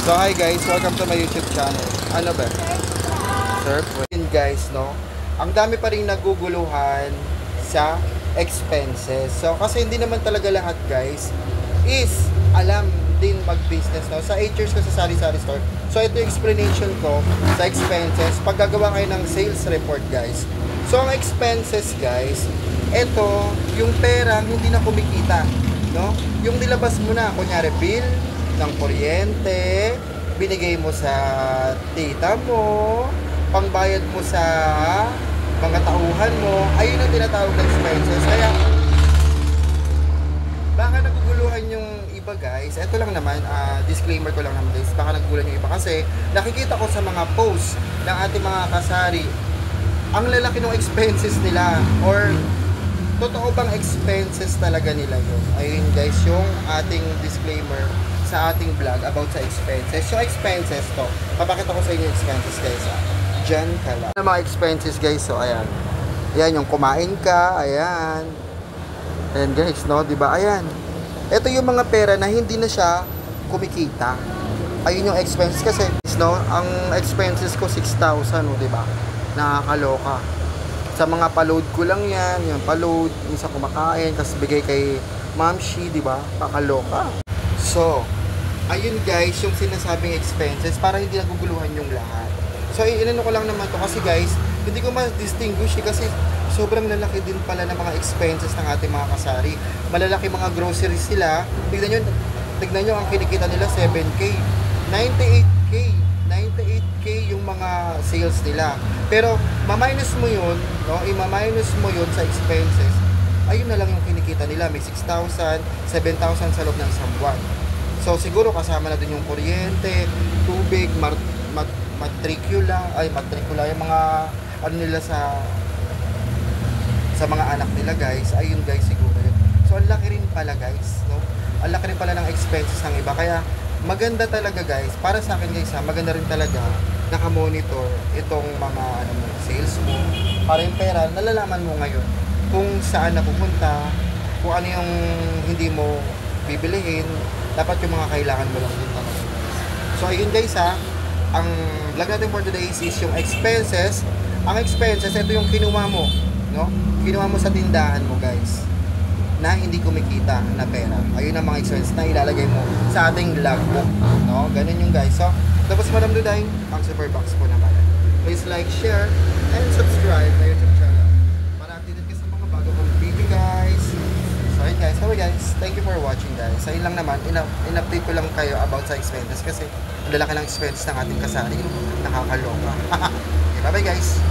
So hi guys, welcome to my YouTube channel. Ano ba? Surf. And guys, no? Ang dami pa rin naguguluhan sa expenses. So kasi hindi naman talaga lahat guys is alam din mag-business, no? Sa 8 years ko sa sari-sari store. So ito yung explanation ko sa expenses pag gagawa kayo ng sales report guys. So ang expenses guys, ito yung perang hindi na kumikita, no? Yung nilabas mo na, kunyari bill ng kuryente, binigay mo sa tita mo, pangbayad mo sa mga tauhan mo, ayun ang tinatawag na expenses. Kaya baka naguguluhan yung iba guys. Ito lang naman, disclaimer ko lang naman guys, baka naguguluhan yung iba kasi nakikita ko sa mga posts ng ating mga kasari, ang lalaki ng expenses nila, or totoo bang expenses talaga nila yun? Ayun guys, yung ating disclaimer sa ating vlog about sa expenses. So expenses to, papakita ko sa inyo yung expenses guys. Diyan ka lang. Ano mga expenses guys? So ayan. Ayan yung kumain ka, ayan. Ayan guys, no? Diba? Ayan. Ito yung mga pera na hindi na siya kumikita. Ayun yung expenses kasi, no? Ang expenses ko 6,000, no? Diba? Nakakaloka. Sa mga pa-load ko lang yan, yung pa-load, yung sa kumakain, tapos bigay kay Ma'am Shi, diba? Pakaloka. So, ayun guys, yung sinasabing expenses para hindi naguguluhan yung lahat. So, inano ko lang naman to kasi guys, hindi ko ma-distinguish kasi sobrang lalaki din pala ng mga expenses ng ating mga kasari. Malalaki mga groceries sila. Tignan nyo ang kinikita nila 7K, 98K, 98K yung mga sales nila. Pero ma-minus mo yun, no? I-minus mo yun sa expenses. Ayun na lang yung kinikita nila, may 6,000, 7,000 sa loob ng isang buwan. So siguro kasama na din yung kuryente, tubig, matrikula yung mga ano nila sa mga anak nila guys. Ayun guys, siguro yun. So ang laki rin pala guys, no? Ang laki rin pala ng expenses ng iba. Kaya maganda talaga guys, para sa akin guys maganda rin talaga naka-monitor itong mga sales mo. Para yung pera, nalalaman mo ngayon kung saan napupunta, kung ano yung hindi mo bibilihin, dapat yung mga kailangan mo lang din talaga. So ayun guys ang vlog natin for today is yung expenses. Ang expenses, ito yung kinuha mo, no? Kinuha mo sa tindahan mo guys na hindi kumikita na pera. Ayun ang mga expenses na ilalagay mo sa ating logbook, no? Ganun yung guys. So tapos Madam Duday, ang super box po naman. Please like, share, and subscribe na YouTube channel para updated ka sa mga bago kong video guys. So ayun guys, okay guys, thank you for watching guys. So yun lang naman, in-update ko lang kayo about sa expenses kasi ang lalaki ng expenses ng ating kasari, nakakaloka. Okay, bye bye guys.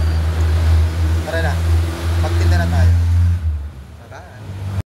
Tara na, magtinda na tayo.